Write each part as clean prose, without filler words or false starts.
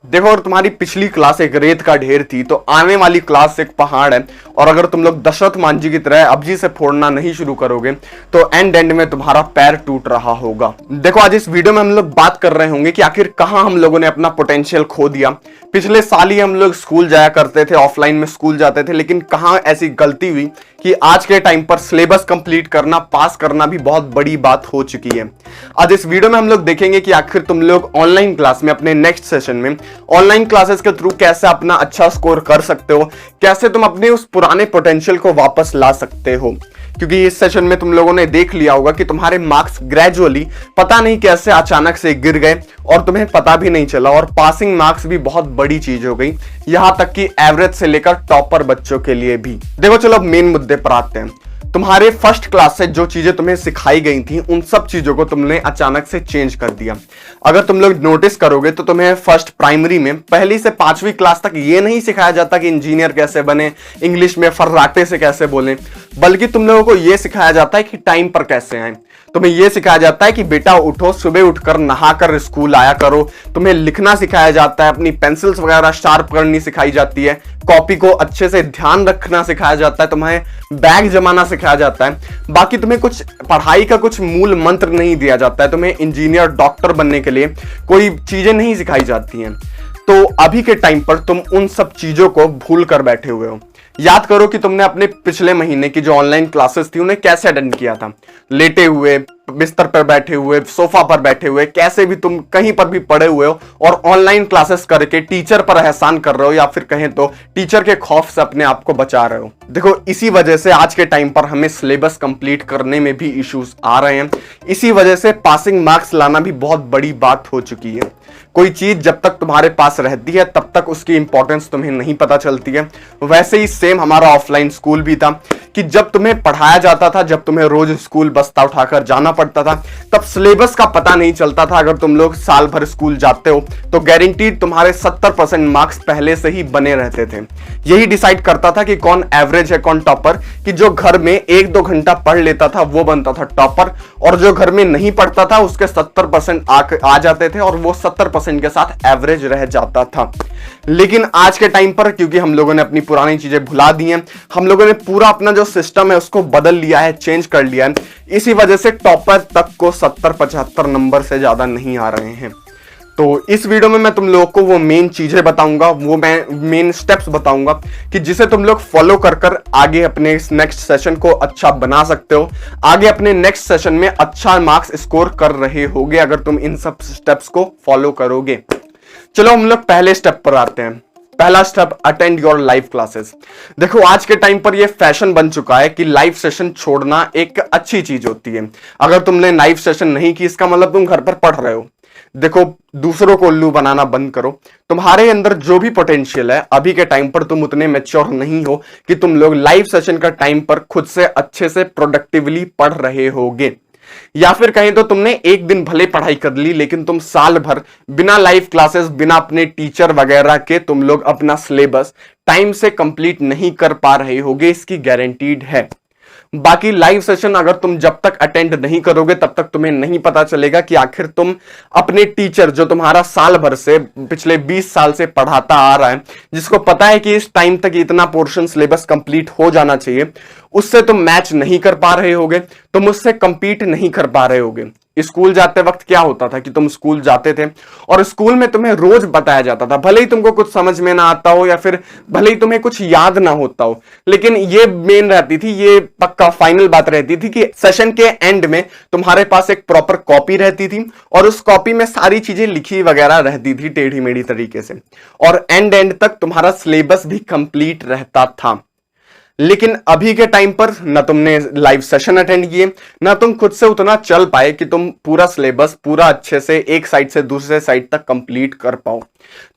देखो, अगर तुम्हारी पिछली क्लास एक रेत का ढेर थी तो आने वाली क्लास एक पहाड़ है। और अगर तुम लोग दशरथ मान जी की तरह अबजी से फोड़ना नहीं शुरू करोगे तो एंड में तुम्हारा पैर टूट रहा होगा। देखो, आज इस वीडियो में हम लोग बात कर रहे होंगे कि आखिर कहां हम लोगों ने अपना पोटेंशियल खो दिया। पिछले साल ही हम लोग स्कूल जाया करते थे, ऑफलाइन में स्कूल जाते थे, लेकिन कहां ऐसी गलती हुई कि आज के टाइम पर सिलेबस कंप्लीट करना, पास करना भी बहुत बड़ी बात हो चुकी है। आज इस वीडियो में हम लोग देखेंगे कि आखिर तुम लोग ऑनलाइन क्लास में, अपने नेक्स्ट सेशन में ऑनलाइन क्लासेस के थ्रू कैसे अपना अच्छा स्कोर कर सकते हो, कैसे तुम अपने उस पुराने पोटेंशियल को वापस ला सकते हो। क्योंकि इस सेशन में तुम लोगों ने देख लिया होगा कि तुम्हारे मार्क्स ग्रेजुअली पता नहीं कैसे अचानक से गिर गए और तुम्हें पता भी नहीं चला, और पासिंग मार्क्स भी बहुत बड़ी चीज हो गई, यहां तक कि एवरेज से लेकर टॉपर बच्चों के लिए भी। देखो, चलो अब मेन मुद्दे पर आते हैं। तुम्हारे फर्स्ट क्लास से जो चीजें तुम्हें सिखाई गई थी उन सब चीजों को तुमने अचानक से चेंज कर दिया। अगर तुम लोग नोटिस करोगे तो तुम्हें फर्स्ट प्राइमरी में पहली से 5वीं क्लास तक ये नहीं सिखाया जाता कि इंजीनियर कैसे बने, इंग्लिश में फर्राटे से कैसे बोलें, बल्कि तुम लोगों को यह सिखाया जाता है कि टाइम पर कैसे आए। तुम्हें यह सिखाया जाता है कि बेटा उठो, सुबह उठकर नहाकर स्कूल आया करो। तुम्हें लिखना सिखाया जाता है, अपनी पेंसिल्स वगैरह शार्प करनी सिखाई जाती है, कॉपी को अच्छे से ध्यान रखना सिखाया जाता है, तुम्हें बैग जमाना सिखाया जाता है। बाकी तुम्हें कुछ पढ़ाई का कुछ मूल मंत्र नहीं दिया जाता है, तुम्हें इंजीनियर, डॉक्टर बनने के लिए कोई चीजें नहीं सिखाई जाती हैं। तो अभी के टाइम पर तुम उन सब चीजों को भूल कर बैठे हुए हो। याद करो कि तुमने अपने पिछले महीने की जो ऑनलाइन क्लासेस थी उन्हें कैसे अटेंड किया था। लेटे हुए, बिस्तर पर बैठे हुए, सोफा पर बैठे हुए, कैसे भी तुम कहीं पर भी पड़े हुए हो और ऑनलाइन क्लासेस करके टीचर पर एहसान कर रहे हो, या फिर कहें तो टीचर के खौफ से अपने आप को बचा रहे हो। देखो, इसी वजह से आज के टाइम पर हमें सिलेबस कंप्लीट करने में भी इश्यूज आ रहे हैं। इसी वजह से पासिंग मार्क्स लाना भी बहुत बड़ी बात हो चुकी है। कोई चीज जब तक तुम्हारे पास रहती है तब तक उसकी इंपॉर्टेंस तुम्हें नहीं पता चलती है। वैसे ही सेम हमारा ऑफलाइन स्कूल भी था कि जब तुम्हें पढ़ाया जाता था, जब तुम्हें रोज स्कूल बस्ता उठाकर जाना पड़ता था, तब सिलेबस का पता नहीं चलता था। अगर तुम लोग साल भर स्कूल जाते हो तो गारंटीड तुम्हारे 70% मार्क्स पहले से ही बने रहते थे। यही डिसाइड करता था कि कौन एवरेज है, कौन टॉपर। कि जो घर में 1-2 घंटा पढ़ लेता था वो बनता था टॉपर, और जो घर में नहीं पढ़ता था उसके 70% आ जाते थे और वो 70% के साथ एवरेज रह जाता था। लेकिन आज के टाइम पर क्योंकि हम लोगों ने अपनी पुरानी चीजें भुला दी हैं, हम लोगों ने पूरा अपना जो सिस्टम है उसको बदल लिया है, चेंज कर लिया है। इसी वजह से टॉपर तक को 70-75 नंबर से ज्यादा नहीं आ रहे हैं। तो इस वीडियो में मैं तुम लोगों को वो मेन चीजें बताऊंगा, वो मैं मेन स्टेप्स बताऊंगा कि जिसे तुम लोग फॉलो कर कर आगे अपने इस नेक्स्ट सेशन को अच्छा बना सकते हो। आगे अपने नेक्स्ट सेशन में अच्छा मार्क्स स्कोर कर रहे होगे अगर तुम इन सब स्टेप्स को फॉलो करोगे। चलो हम लोग पहले स्टेप पर आते हैं। पहला step, attend your live classes. देखो, आज के टाइम पर यह फैशन बन चुका है कि लाइव सेशन छोड़ना एक अच्छी चीज होती है। अगर तुमने लाइव सेशन नहीं की इसका मतलब तुम घर पर पढ़ रहे हो। देखो, दूसरों को उल्लू बनाना बंद करो। तुम्हारे अंदर जो भी पोटेंशियल है, अभी के टाइम पर तुम उतने मैच्योर नहीं हो कि तुम लोग लाइव सेशन का टाइम पर खुद से अच्छे से प्रोडक्टिवली पढ़ रहे होगे। या फिर कहें तो तुमने एक दिन भले पढ़ाई कर ली, लेकिन तुम साल भर बिना लाइव क्लासेस, बिना अपने टीचर वगैरह के तुम लोग अपना सिलेबस टाइम से कंप्लीट नहीं कर पा रहे होगे, इसकी गारंटीड है। बाकी लाइव सेशन अगर तुम जब तक अटेंड नहीं करोगे तब तक तुम्हें नहीं पता चलेगा कि आखिर तुम अपने टीचर, जो तुम्हारा साल भर से, पिछले 20 साल से पढ़ाता आ रहा है, जिसको पता है कि इस टाइम तक इतना पोर्शन सिलेबस कंप्लीट हो जाना चाहिए, उससे तुम मैच नहीं कर पा रहे होगे, तुम उससे कंपीट नहीं कर पा रहे होगे। स्कूल जाते वक्त क्या होता था कि तुम स्कूल जाते थे और स्कूल में तुम्हें रोज बताया जाता था, भले ही तुमको कुछ समझ में ना आता हो या फिर भले ही तुम्हें कुछ याद ना होता हो, लेकिन ये मेन रहती थी, ये पक्का फाइनल बात रहती थी कि सेशन के एंड में तुम्हारे पास एक प्रॉपर कॉपी रहती थी और उस कॉपी में सारी चीजें लिखी वगैरह रहती थी टेढ़ी मेढ़ी तरीके से, और एंड तक तुम्हारा सिलेबस भी कंप्लीट रहता था। लेकिन अभी के टाइम पर ना तुमने लाइव सेशन अटेंड किए, ना तुम खुद से उतना चल पाए कि तुम पूरा सिलेबस पूरा अच्छे से एक साइड से दूसरे साइड तक कंप्लीट कर पाओ।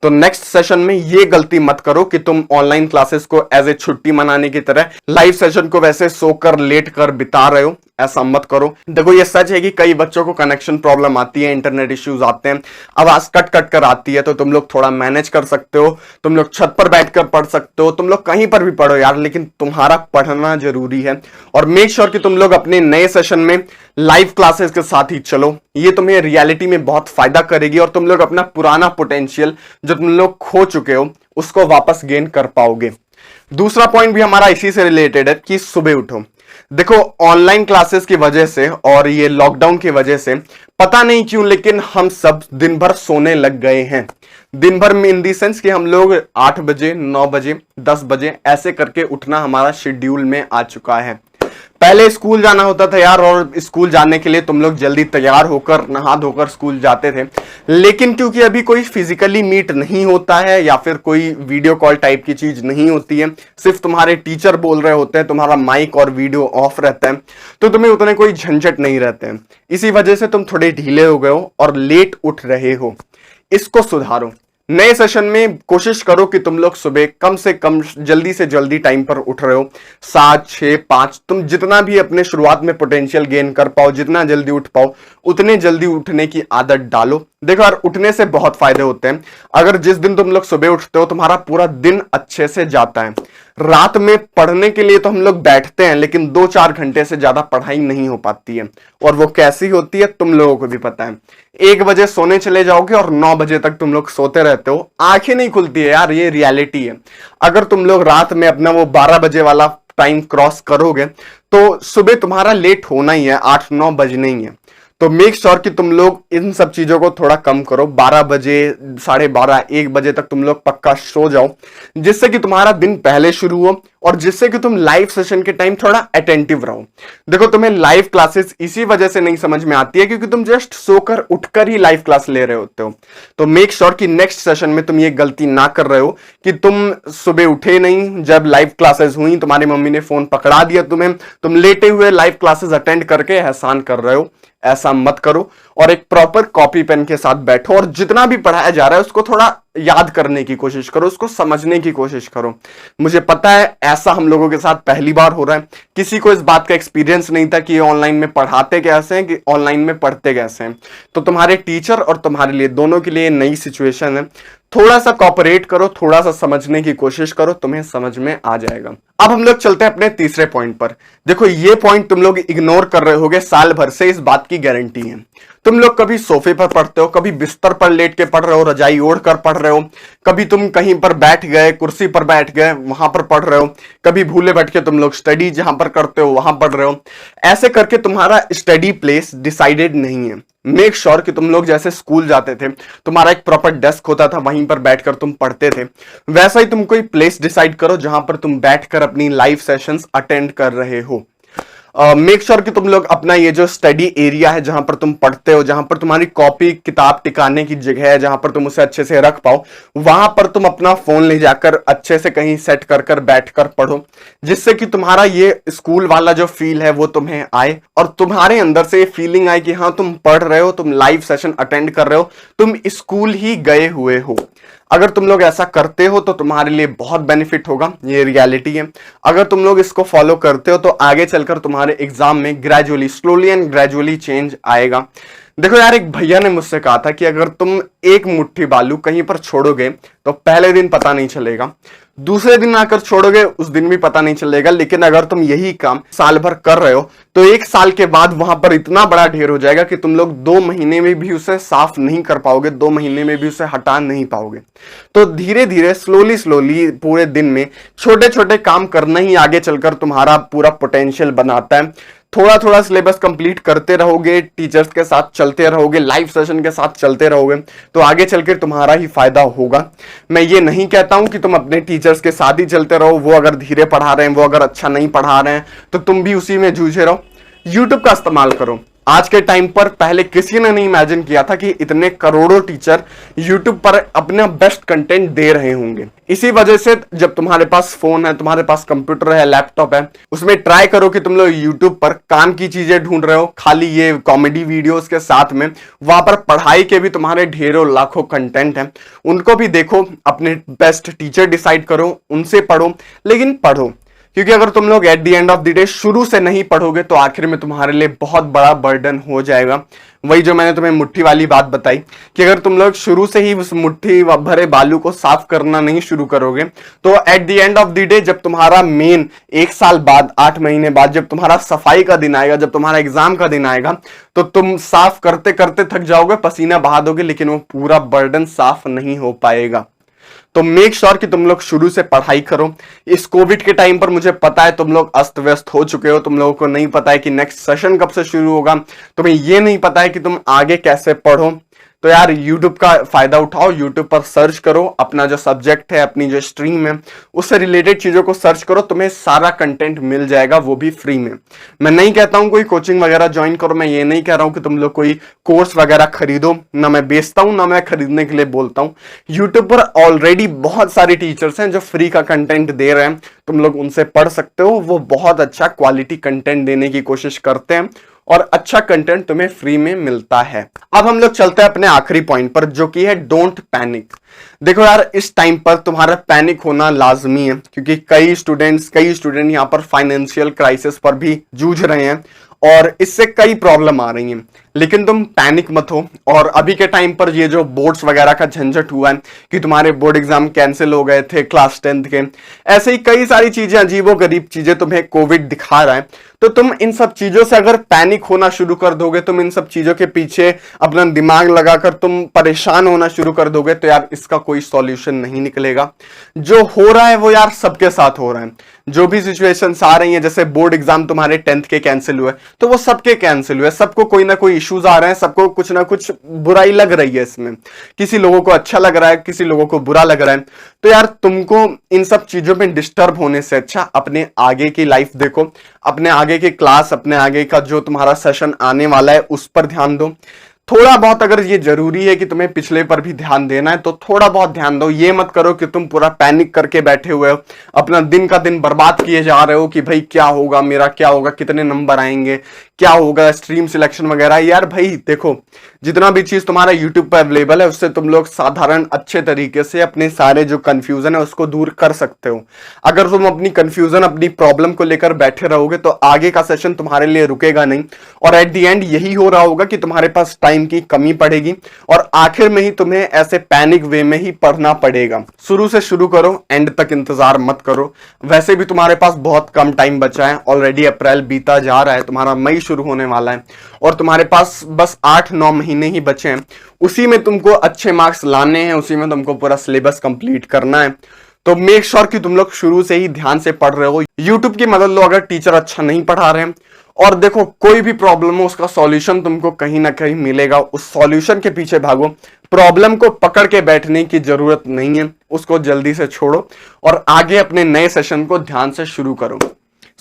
तो नेक्स्ट सेशन में ये गलती मत करो कि तुम ऑनलाइन क्लासेस को एज ए छुट्टी मनाने की तरह लाइव सेशन को वैसे सोकर लेट कर बिता रहे हो। ऐसा मत करो। देखो ये सच है कि कई बच्चों को कनेक्शन प्रॉब्लम आती है, इंटरनेट इश्यूज आते हैं, आवाज कट कट कर आती है, तो तुम लोग थोड़ा मैनेज कर सकते हो, तुम लोग छत पर बैठकर पढ़ सकते हो, तुम लोग कहीं पर भी पढ़ो यार, लेकिन तुम्हारा पढ़ना जरूरी है। और मेक श्योर कि तुम लोग अपने नए सेशन में लाइव क्लासेस के साथ ही चलो, ये तुम्हें रियलिटी में बहुत फायदा करेगी और तुम लोग अपना पुराना पोटेंशियल जो तुम लोग खो चुके हो उसको वापस गेन कर पाओगे। दूसरा पॉइंट भी हमारा इसी से रिलेटेड है कि सुबह उठो। देखो ऑनलाइन क्लासेस की वजह से और ये लॉकडाउन की वजह से पता नहीं क्यों लेकिन हम सब दिन भर सोने लग गए हैं। दिन भर में इन दी सेंस कि हम लोग 8 बजे 9 बजे 10 बजे ऐसे करके उठना हमारा शेड्यूल में आ चुका है। पहले स्कूल जाना होता था यार, और स्कूल जाने के लिए तुम लोग जल्दी तैयार होकर नहा धोकर स्कूल जाते थे, लेकिन क्योंकि अभी कोई फिजिकली मीट नहीं होता है या फिर कोई वीडियो कॉल टाइप की चीज नहीं होती है, सिर्फ तुम्हारे टीचर बोल रहे होते हैं, तुम्हारा माइक और वीडियो ऑफ रहता है, तो तुम्हें उतने कोई झंझट नहीं रहते हैं। इसी वजह से तुम थोड़े ढीले हो गए हो और लेट उठ रहे हो। इसको सुधारो। नए सेशन में कोशिश करो कि तुम लोग सुबह कम से कम जल्दी से जल्दी टाइम पर उठ रहे हो, 7 6 5, तुम जितना भी अपने शुरुआत में पोटेंशियल गेन कर पाओ, जितना जल्दी उठ पाओ उतने जल्दी उठने की आदत डालो। देखो यार उठने से बहुत फायदे होते हैं। अगर जिस दिन तुम लोग सुबह उठते हो तुम्हारा पूरा दिन अच्छे से जाता है। रात में पढ़ने के लिए तो हम लोग बैठते हैं, लेकिन 2-4 घंटे से ज्यादा पढ़ाई नहीं हो पाती है, और वो कैसी होती है तुम लोगों को भी पता है। 1 बजे सोने चले जाओगे और 9 बजे तक तुम लोग सोते रहते हो, आंखें नहीं खुलती है यार, ये रियलिटी है। अगर तुम लोग रात में अपना वो 12 बजे वाला टाइम क्रॉस करोगे तो सुबह तुम्हारा लेट होना ही है, 8-9 बजने ही है। तो मेक श्योर कि तुम लोग इन सब चीजों को थोड़ा कम करो। 12 बजे 12:30 1 बजे तक तुम लोग पक्का सो जाओ, जिससे कि तुम्हारा दिन पहले शुरू हो और जिससे कि तुम लाइव सेशन के टाइम थोड़ा अटेंटिव रहो। देखो तुम्हें लाइव क्लासेस इसी वजह से नहीं समझ में आती है क्योंकि तुम जस्ट सोकर उठकर ही लाइव क्लास ले रहे होते हो। तो मेक श्योर कि नेक्स्ट सेशन में तुम ये गलती ना कर रहे हो कि तुम सुबह उठे नहीं, जब लाइव क्लासेस हुई तुम्हारी मम्मी ने फोन पकड़ा दिया तुम्हें, तुम लेटे हुए लाइव क्लासेस अटेंड करके एहसान कर रहे हो। ऐसा मत करो और एक प्रॉपर कॉपी पेन के साथ बैठो और जितना भी पढ़ाया जा रहा है उसको थोड़ा याद करने की कोशिश करो, उसको समझने की कोशिश करो। मुझे पता है ऐसा हम लोगों के साथ पहली बार हो रहा है, किसी को इस बात का एक्सपीरियंस नहीं था कि ये ऑनलाइन में पढ़ाते कैसे हैं, कि ऑनलाइन में पढ़ते कैसे हैं। तो तुम्हारे टीचर और तुम्हारे लिए दोनों के लिए नई सिचुएशन है। थोड़ा सा कॉपरेट करो, थोड़ा सा समझने की कोशिश करो, तुम्हें समझ में आ जाएगा। अब हम लोग चलते हैं अपने तीसरे पॉइंट पर। देखो ये पॉइंट तुम लोग इग्नोर कर रहे होगे साल भर से, इस बात की गारंटी है। तुम लोग कभी सोफे पर पढ़ते हो, कभी बिस्तर पर लेट के पढ़ रहे हो, रजाई ओढ़ कर पढ़ रहे हो, कभी तुम कहीं पर बैठ गए, कुर्सी पर बैठ गए वहां पर पढ़ रहे हो, कभी भूले बैठ के तुम लोग स्टडी जहां पर करते हो वहां पढ़ रहे हो। ऐसे करके तुम्हारा स्टडी प्लेस डिसाइडेड नहीं है। मेक श्योर कि तुम लोग जैसे स्कूल जाते थे, तुम्हारा एक प्रॉपर डेस्क होता था, वहीं पर बैठकर तुम पढ़ते थे, वैसा ही तुम कोई प्लेस डिसाइड करो जहां पर तुम बैठकर अपनी लाइव सेशंस अटेंड कर रहे हो। मेक श्योर कि तुम लोग अपना ये जो स्टडी एरिया है जहां पर तुम पढ़ते हो, जहां पर तुम्हारी कॉपी किताब टिकाने की जगह है, जहां पर तुम उसे अच्छे से रख पाओ, वहां पर तुम अपना फोन ले जाकर अच्छे से कहीं सेट कर कर बैठकर पढ़ो, जिससे कि तुम्हारा ये स्कूल वाला जो फील है वो तुम्हें आए और तुम्हारे अंदर से ये फीलिंग आए कि हाँ तुम पढ़ रहे हो, तुम लाइव सेशन अटेंड कर रहे हो, तुम स्कूल ही गए हुए हो। अगर तुम लोग ऐसा करते हो तो तुम्हारे लिए बहुत बेनिफिट होगा, ये रियलिटी है। अगर तुम लोग इसको फॉलो करते हो तो आगे चलकर तुम्हारे एग्जाम में gradually, slowly and gradually change आएगा। देखो यार एक भैया ने मुझसे कहा था कि अगर तुम एक मुट्ठी बालू कहीं पर छोड़ोगे तो पहले दिन पता नहीं चलेगा, दूसरे दिन आकर छोड़ोगे उस दिन भी पता नहीं चलेगा, लेकिन अगर तुम यही काम साल भर कर रहे हो तो 1 साल के बाद वहां पर इतना बड़ा ढेर हो जाएगा कि तुम लोग 2 महीने में भी उसे साफ नहीं कर पाओगे, 2 महीने में भी उसे हटा नहीं पाओगे। तो धीरे धीरे स्लोली स्लोली पूरे दिन में छोटे छोटे काम करना ही आगे चलकर तुम्हारा पूरा पोटेंशियल बनाता है। थोड़ा थोड़ा सिलेबस कंप्लीट करते रहोगे, टीचर्स के साथ चलते रहोगे, लाइव सेशन के साथ चलते रहोगे, तो आगे चलकर तुम्हारा ही फायदा होगा। मैं ये नहीं कहता हूं कि तुम अपने टीचर्स के साथ ही चलते रहो, वो अगर धीरे पढ़ा रहे हैं, वो अगर अच्छा नहीं पढ़ा रहे हैं तो तुम भी उसी में जूझे रहो। यूट्यूब का इस्तेमाल करो। आज के टाइम पर पहले किसी ने नहीं इमेजिन किया था कि इतने करोड़ों टीचर YouTube पर अपना बेस्ट कंटेंट दे रहे होंगे। इसी वजह से जब तुम्हारे पास फोन है, तुम्हारे पास कंप्यूटर है, लैपटॉप है, उसमें ट्राई करो कि तुम लोग YouTube पर काम की चीजें ढूंढ रहे हो, खाली ये कॉमेडी वीडियोस के साथ में वहां पर पढ़ाई के भी तुम्हारे ढेरों लाखों कंटेंट हैं, उनको भी देखो, अपने बेस्ट टीचर डिसाइड करो, उनसे पढ़ो, लेकिन पढ़ो। क्योंकि अगर तुम लोग at the end of the day शुरू से नहीं पढ़ोगे तो आखिर में तुम्हारे लिए बहुत बड़ा बर्डन हो जाएगा। वही जो मैंने तुम्हें मुट्ठी वाली बात बताई कि अगर तुम लोग शुरू से ही उस मुट्ठी भरे बालू को साफ करना नहीं शुरू करोगे तो at the end of the day जब तुम्हारा मेन 1 साल बाद 8 महीने बाद जब तुम्हारा सफाई का दिन आएगा, जब तुम्हारा एग्जाम का दिन आएगा, तो तुम साफ करते करते थक जाओगे, पसीना बहा दोगे, लेकिन वो पूरा बर्डन साफ नहीं हो पाएगा। तो मेक श्योर कि तुम लोग शुरू से पढ़ाई करो। इस कोविड के टाइम पर मुझे पता है तुम लोग अस्त व्यस्त हो चुके हो, तुम लोगों को नहीं पता है कि नेक्स्ट सेशन कब से शुरू होगा, तुम्हें ये नहीं पता है कि तुम आगे कैसे पढ़ो। तो यार यूट्यूब का फायदा उठाओ, यूट्यूब पर सर्च करो, अपना जो सब्जेक्ट है, अपनी जो स्ट्रीम है, उससे रिलेटेड चीजों को सर्च करो, तुम्हें सारा कंटेंट मिल जाएगा, वो भी फ्री में। मैं नहीं कहता हूं कोई कोचिंग वगैरह ज्वाइन करो, मैं ये नहीं कह रहा हूं कि तुम लोग कोई कोर्स वगैरह खरीदो, ना मैं बेचता हूं ना मैं खरीदने के लिए बोलता हूं। यूट्यूब पर ऑलरेडी बहुत सारे टीचर्स हैं जो फ्री का कंटेंट दे रहे हैं, तुम लोग उनसे पढ़ सकते हो। वो बहुत अच्छा क्वालिटी कंटेंट देने की कोशिश करते हैं और अच्छा कंटेंट तुम्हें फ्री में मिलता है। अब हम लोग चलते हैं अपने आखिरी पॉइंट पर, जो कि है डोंट पैनिक। देखो यार, इस टाइम पर तुम्हारा पैनिक होना लाजमी है, क्योंकि कई स्टूडेंट यहां पर फाइनेंशियल क्राइसिस पर भी जूझ रहे हैं और इससे कई प्रॉब्लम आ रही हैं। लेकिन तुम पैनिक मत हो। और अभी के टाइम पर ये जो बोर्ड्स वगैरह का झंझट हुआ है कि तुम्हारे बोर्ड एग्जाम कैंसिल हो गए थे क्लास 10th के, ऐसे ही कई सारी चीजें, अजीबो गरीब चीजें तुम्हें कोविड दिखा रहा है। तो तुम इन सब चीजों से अगर पैनिक होना शुरू कर दोगे, तुम इन सब चीजों के पीछे अपना दिमाग लगाकर तुम परेशान होना शुरू कर दोगे, तो यार इसका कोई सॉल्यूशन नहीं निकलेगा। जो हो रहा है वो यार सबके साथ हो रहा है। जो भी सिचुएशंस आ रही हैं, जैसे बोर्ड एग्जाम तुम्हारे 10th के कैंसिल हुए, तो वो सबके कैंसिल हुए, सबको कोई ना कोई इश्यूज आ रहे हैं, सबको कुछ ना कुछ बुराई लग रही है इसमें। किसी लोगों को अच्छा लग रहा है, किसी लोगों को बुरा लग रहा है। तो यार तुमको इन सब चीजों में डिस्टर्ब होने से अच्छा अपने आगे की लाइफ देखो, अपने आगे की क्लास, अपने आगे का जो तुम्हारा सेशन आने वाला है उस पर ध्यान दो। थोड़ा बहुत अगर ये जरूरी है कि तुम्हें पिछले पर भी ध्यान देना है तो थोड़ा बहुत ध्यान दो। ये मत करो कि तुम पूरा पैनिक करके बैठे हुए हो, अपना दिन का दिन बर्बाद किए जा रहे हो कि भाई क्या होगा, मेरा क्या होगा, कितने नंबर आएंगे, क्या होगा, स्ट्रीम सिलेक्शन वगैरह। यार भाई देखो, जितना भी चीज तुम्हारा यूट्यूब पर अवेलेबल है उससे तुम लोग साधारण अच्छे तरीके से अपने सारे जो कंफ्यूजन है उसको दूर कर सकते हो। अगर तुम अपनी कंफ्यूजन, अपनी प्रॉब्लम को लेकर बैठे रहोगे तो आगे का सेशन तुम्हारे लिए रुकेगा नहीं, और एट द एंड यही हो रहा होगा कि तुम्हारे पास टाइम की कमी पड़ेगी और आखिर में ही तुम्हें ऐसे पैनिक वे में ही पढ़ना पड़ेगा। शुरू से शुरू करो, एंड तक इंतजार मत करो। वैसे भी तुम्हारे पास बहुत कम टाइम बचा है, ऑलरेडी अप्रैल बीता जा रहा है, तुम्हारा मई शुरू होने वाला है और तुम्हारे पास बस 8-9 महीने ही बचे हैं। उसी में तुमको अच्छे मार्क्स लाने हैं, उसी में तुमको पूरा सिलेबस कंप्लीट करना है। तो मेक श्योर कि तुम लोग शुरू से ही ध्यान से पढ़ रहे हो। यूट्यूब की मदद लो अगर टीचर अच्छा नहीं पढ़ा रहे हैं। और देखो, कोई भी प्रॉब्लम हो उसका सॉल्यूशन तुमको कहीं ना कहीं मिलेगा, उस सॉल्यूशन के पीछे भागो। प्रॉब्लम को पकड़ के बैठने की जरूरत नहीं है, उसको जल्दी से छोड़ो और आगे अपने नए सेशन को ध्यान से शुरू करो।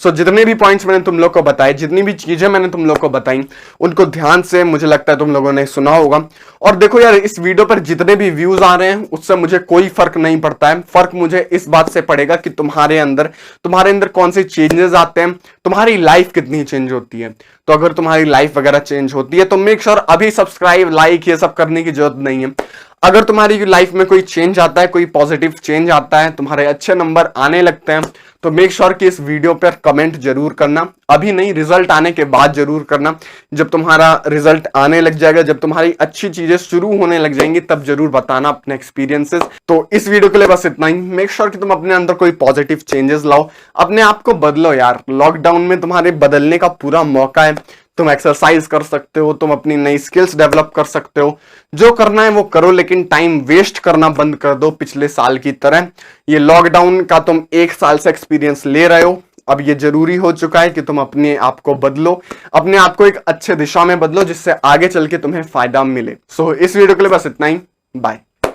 सो जितने भी पॉइंट्स मैंने तुम लोग को बताए, जितनी भी चीजें मैंने तुम लोग को बताई, उनको ध्यान से मुझे लगता है तुम लोगों ने सुना होगा। और देखो यार, इस वीडियो पर जितने भी व्यूज आ रहे हैं उससे मुझे कोई फर्क नहीं पड़ता है। फर्क मुझे इस बात से पड़ेगा कि तुम्हारे अंदर कौन से चेंजेस आते हैं, तुम्हारी लाइफ कितनी चेंज होती है। तो अगर तुम्हारी लाइफ वगैरह चेंज होती है तो मेक श्योर अभी सब्सक्राइब, लाइक ये सब करने की जरूरत नहीं है। अगर तुम्हारी लाइफ में कोई चेंज आता है, कोई पॉजिटिव चेंज आता है, तुम्हारे अच्छे नंबर आने लगते हैं, तो मेक श्योर कि इस वीडियो पर कमेंट जरूर करना। अभी नहीं, रिजल्ट आने के बाद जरूर करना। जब तुम्हारा रिजल्ट आने लग जाएगा, जब तुम्हारी अच्छी चीजें शुरू होने लग जाएंगी, तब जरूर बताना अपने एक्सपीरियंसेस। तो इस वीडियो के लिए बस इतना ही। मेक श्योर कि तुम अपने अंदर कोई पॉजिटिव चेंजेस लाओ, अपने आप को बदलो यार। लॉकडाउन में तुम्हारे बदलने का पूरा मौका है। तुम एक्सरसाइज कर सकते हो, तुम अपनी नई स्किल्स डेवलप कर सकते हो, जो करना है वो करो, लेकिन टाइम वेस्ट करना बंद कर दो पिछले साल की तरह। ये लॉकडाउन का तुम 1 साल से एक्सपीरियंस ले रहे हो, अब ये जरूरी हो चुका है कि तुम अपने आप को बदलो, अपने आप को एक अच्छे दिशा में बदलो जिससे आगे चल के तुम्हें फायदा मिले। सो इस वीडियो के लिए बस इतना ही। बाय।